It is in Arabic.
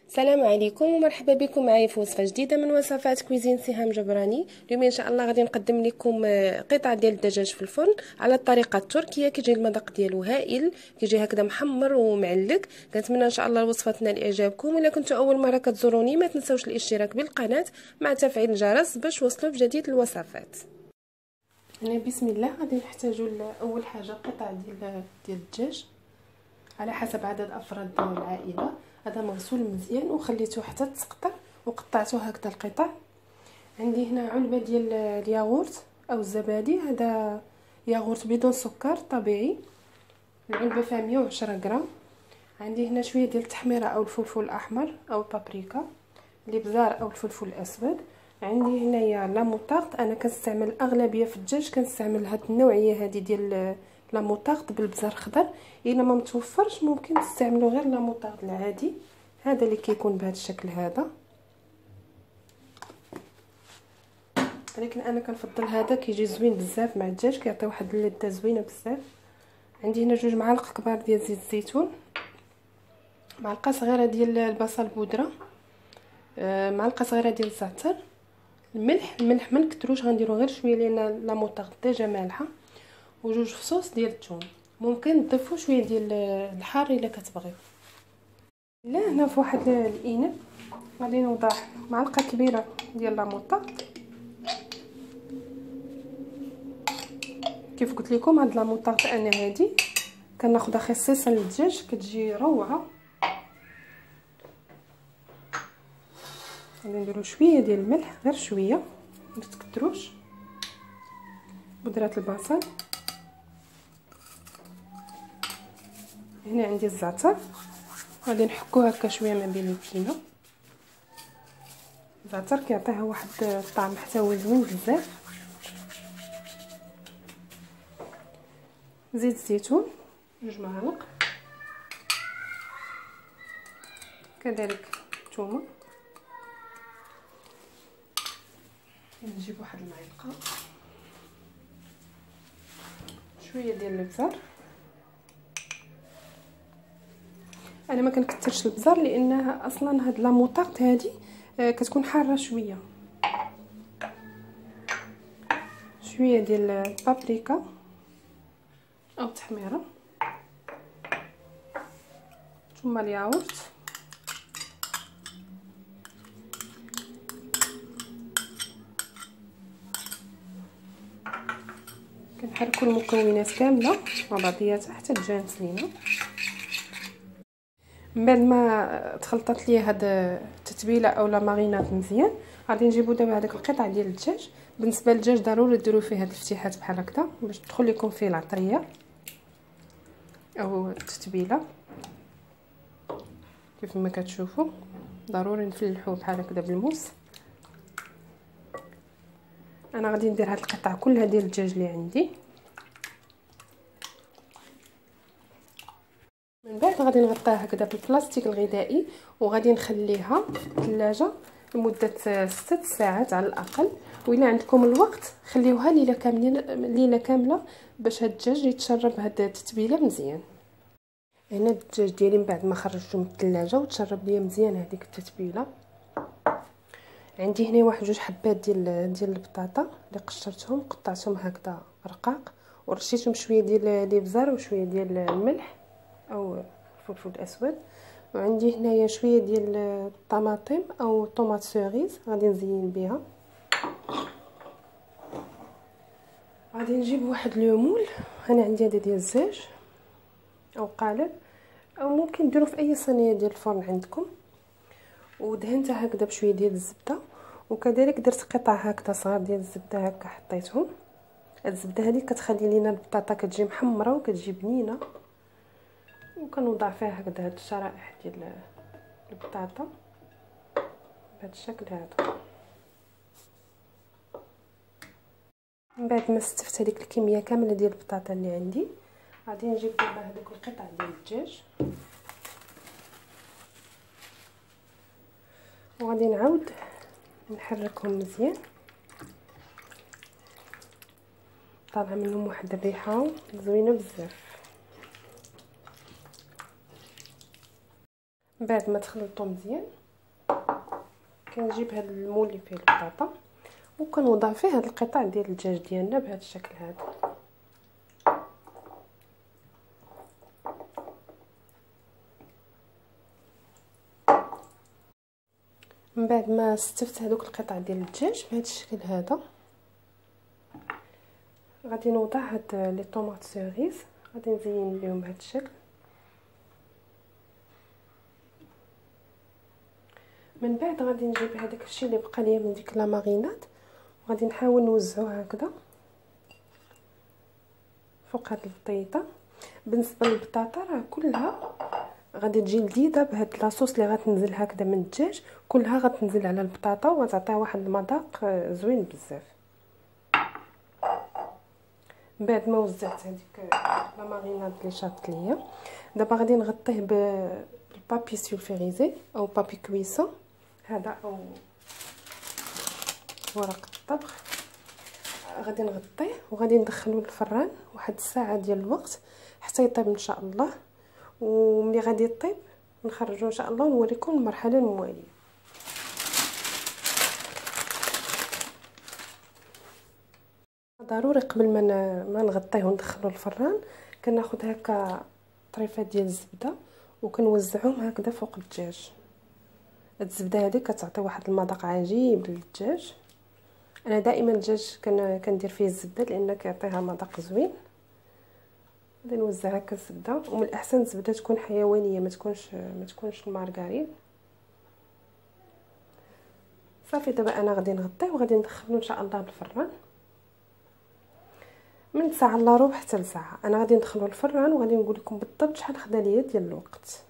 السلام عليكم ومرحبا بكم معايا في وصفه جديده من وصفات كويزين سهام جبراني. اليوم ان شاء الله غادي نقدم لكم قطع ديال الدجاج في الفرن على الطريقه التركيه. كيجي المذاق ديالو هائل، كيجي هكذا محمر ومعلق. كنتمنى ان شاء الله الوصفه تنال اعجابكم. ولا كنتوا اول مره كتزوروني ما تنساوش الاشتراك بالقناه مع تفعيل الجرس باش توصلوا بجديد الوصفات. هنا بسم الله غادي نحتاجوا اول حاجه قطع ديال الدجاج على حسب عدد افراد العائله. هذا مغسول مزيان وخليته حتى تسقطر وقطعته هكذا القطع. عندي هنا علبه ديال الياغورت او الزبادي، هذا ياغورت بدون سكر طبيعي، العلبه فيها 110 غرام. عندي هنا شويه ديال التحميره او الفلفل الاحمر او البابريكا، الابزار او الفلفل الاسود. عندي هنايا لا موطارد، انا كنستعمل الاغلبيه في الدجاج كنستعمل هاد النوعيه هذه ديال لا موطارد بالبزار الخضر. الا ما متوفرش ممكن تستعملوا غير لا موطارد العادي، هذا اللي كيكون بهذا الشكل هذا، ولكن انا كنفضل هذا كيجي زوين بزاف مع الدجاج، كيعطي واحد اللذه زوينه بزاف. عندي هنا 2 معالق كبار ديال زيت الزيتون، معلقه صغيره ديال البصل بودره، معلقه صغيره ديال الزعتر، الملح ما نكثروش، غنديروا غير شويه لان لا موطارد ديجا مالحه، و2 فصوص ديال الثوم. ممكن تضيفوا شويه ديال الحار الا كتبغيو. لا هنا في واحد الاناء غادي نوضع معلقه كبيره ديال لا موطارد. كيف قلت لكم هاد لا موطارد انا هادي كناخذها خصيصا للدجاج، كتجي روعه. غادي نديروا شويه ديال الملح، غير شويه ما تكثروش، بودره البصل. هنا عندي الزعتر، غادي نحكو هكا شويه ما بين الكيمه. الزعتر كيعطيها واحد الطعم حتى هو زوين بزاف. زيت الزيتون 2 معالق، كذلك الثومه نجيب واحد المعلقه، شويه ديال الابزار. انا ما كنكثرش البزار لانها اصلا هاد لا موطارد هادي كتكون حاره شويه. شويه ديال البابريكا او التحميره، ثم الياغورت، كنحركوا المكونات كامله مع بعضياتها حتى تجانس لينا. من بعد ما تخلطت لي هاد التتبيله او لا ماريناد مزيان، غادي نجيبو دابا هذاك القطع ديال الدجاج. بالنسبه للدجاج ضروري ديروا فيه هاد الفتيحات بحال هكذا باش تدخل لكم فيه العطريه او التتبيله. كيف ما كتشوفوا ضروري نفلحوه بحال هكذا بالموس. انا غادي ندير هاد القطع كلها ديال الدجاج اللي عندي. من بعد غادي نغطيها هكذا بالبلاستيك الغذائي وغادي نخليها في الثلاجه لمده 6 ساعات على الاقل. وإلا عندكم الوقت خليوها ليله كامله باش هاد الدجاج يتشرب هاد التتبيله مزيان. هنا الدجاج ديالي من بعد ما خرجته من الثلاجه وتشرب ليا مزيان هذيك التتبيله. عندي هنا واحد 2 حبات ديال البطاطا اللي قشرتهم قطعتهم هكذا رقاق ورشيتهم شويه ديال الابزار وشويه ديال الملح او الفلفل الاسود. وعندي هنايا شويه ديال الطماطم او طوماط سوريز غادي نزين بها. غادي نجيب واحد ليمون، انا عندي هذا ديال الزاج او قالب، او ممكن ديروا في اي صينيه ديال الفرن عندكم. ودهنتها هكذا بشويه ديال الزبده، وكذلك درت قطع هكذا صغار ديال الزبده هكا حطيتهم. الزبده هذه كتخلي لينا البطاطا كتجي محمره وكتجي بنينه. وكنوضع فيها هكذا هاد الشرائح ديال البطاطا بهذا الشكل هذا. من بعد ما استفت هذيك الكميه كامله ديال البطاطا اللي عندي، غادي نجيب دابا هذوك القطع ديال الدجاج وغادي نعاود نحركهم مزيان. طالعه منهم واحد الريحه زوينه بزاف. بعد ما تخلطو مزيان كنجيب هذا المول اللي فيه البطاطا وكنوضع فيه هاد القطع ديال الدجاج ديالنا بهذا الشكل هذا. من بعد ما استفت هذوك القطع ديال الدجاج بهذا الشكل هذا غادي نوضع هاد لي طوماط سيريز، غادي نزين بهم بهذا الشكل. من بعد غادي نجيب هذاك الشيء اللي بقى ليا من ديك لا ماريناد وغادي نحاول نوزعوه هكذا فوق هاد البطيطه. بالنسبه للبطاطا راه كلها غادي تجي لذيذه بهاد لاصوص اللي غتنزل هكذا من الدجاج، كلها غتنزل على البطاطا وغتعطيها واحد المذاق زوين بزاف. بعد ما وزعت هذيك لا ماريناد اللي شاطت ليا دابا غادي نغطيه بالبابي سولفيريزي او بابي كويسون هذا او ورق الطبخ. غادي نغطيه وغادي ندخلوه للفران واحد الساعه ديال الوقت حتى يطيب ان شاء الله. وملي غادي يطيب نخرجوه ان شاء الله ونوريكم المرحله المواليه. ضروري قبل ما نغطيه وندخلوه للفران كناخذ هكا طريفات ديال الزبده وكنوزعهم هكذا فوق الدجاج. الزبده هذه كتعطي واحد المذاق عجيب للدجاج. انا دائما الدجاج كندير فيه الزبده لان كيعطيها مذاق زوين. غادي نوزع هكا الزبده ومن الاحسن الزبده تكون حيوانيه ما تكونش المارغرين. صافي دابا انا غادي نغطيه وغادي ندخلو ان شاء الله للفران من ساعه الا ربع حتى لساعه. انا غادي ندخلو للفران وغادي نقول لكم بالضبط شحال خدا ليا ديال الوقت.